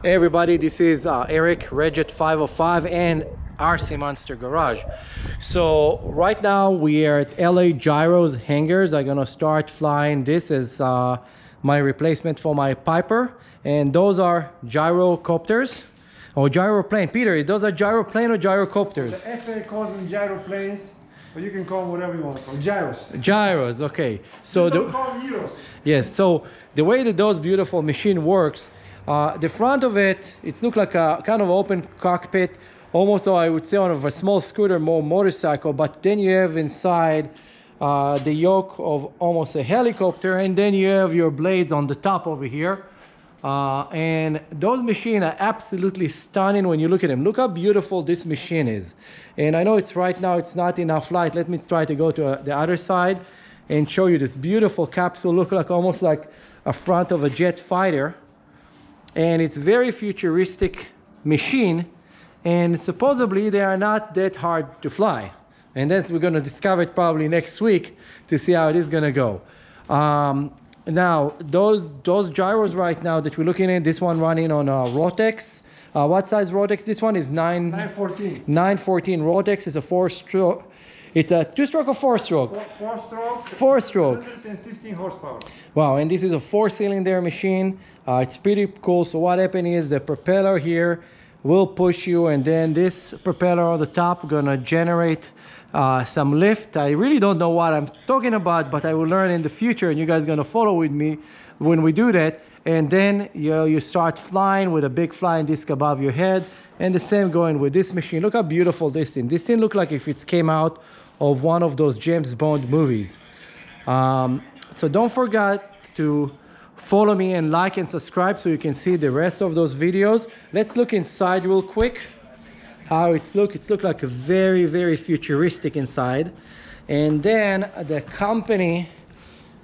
Hey everybody, this is Eric, Regjet 505 and RC Monster Garage. So right now we are at LA Gyro's hangars. I'm gonna start flying. This is my replacement for my Piper, and those are gyrocopters or gyroplane. Peter, those are gyroplane or gyrocopters? The FAA calls them gyroplanes, but you can call them whatever you want to call them. Gyros. Gyros, okay. So don't call them gyros. yes, so the way that those beautiful machine works, the front of it, it looks like a kind of open cockpit, almost, I would say, on a small scooter, more motorcycle, but then you have inside the yoke of almost a helicopter, and then you have your blades on the top over here. And those machines are absolutely stunning when you look at them. Look how beautiful this machine is. And I know it's right now, it's not enough light. Let me try to go to the other side and show you this beautiful capsule. Look like almost like a front of a jet fighter. And it's very futuristic machine, and supposedly they are not that hard to fly, and that's we're going to discover it probably next week to see how it is going to go. Now those gyros right now that we're looking at, this one running on Rotex. What size Rotex? This one is 914 Rotex. It's a 4-stroke. It's a 2-stroke or 4-stroke? 4-stroke. 4-stroke. 115 horsepower. Wow, and this is a 4-cylinder machine. It's pretty cool. So what happened is the propeller here will push you, and then this propeller on the top gonna generate some lift. I really don't know what I'm talking about, but I will learn in the future, and you guys gonna follow with me when we do that. And then you start flying with a big flying disc above your head, and the same going with this machine. Look how beautiful this thing. This thing look like if it came out of one of those James Bond movies. So don't forget to follow me and like and subscribe so you can see the rest of those videos. Let's look inside real quick how it's look. It's look like a very, very futuristic inside. And then the company,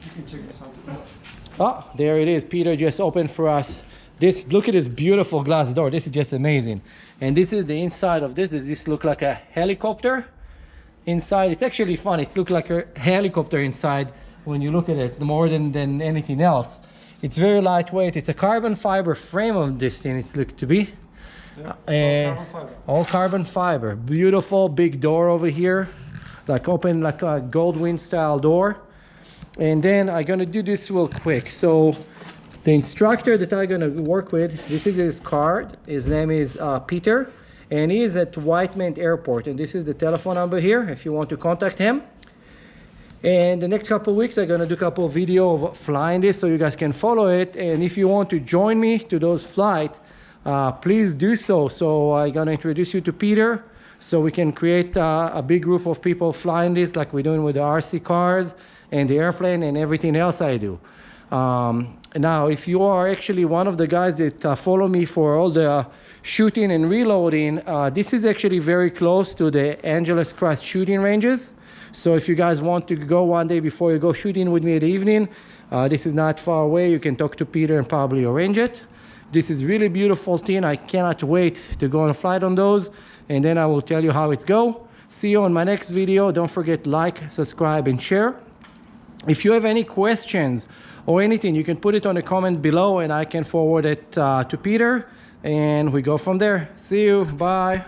You can check this out. oh, there it is. Peter just opened for us. This, look at this beautiful glass door. This is just amazing. And this is the inside of this. Does this look like a helicopter inside? It's actually fun. It looks like a helicopter inside when you look at it more than anything else. It's very lightweight. It's a carbon fiber frame of this thing. It's looked to be. Yeah, All carbon fiber. Beautiful big door over here, like open like a Goldwing style door. And then I'm gonna do this real quick. So the instructor that I'm gonna work with, this is his card. His name is Peter, and he is at Whiteman Airport. And this is the telephone number here if you want to contact him. And the next couple of weeks, I'm gonna do a couple of videos of flying this so you guys can follow it. And if you want to join me to those flights, please do so. So I'm gonna introduce you to Peter so we can create a big group of people flying this like we're doing with the RC cars and the airplane and everything else I do. Now, if you are actually one of the guys that follow me for all the shooting and reloading, this is actually very close to the Angeles Crest shooting ranges. So if you guys want to go one day before you go shooting with me in the evening, this is not far away. You can talk to Peter and probably arrange it. This is really beautiful thing. I cannot wait to go on a flight on those, and then I will tell you how it's go. See you on my next video. Don't forget like, subscribe, and share. If you have any questions or anything, you can put it on a comment below, and I can forward it to Peter, and we go from there. See you. Bye.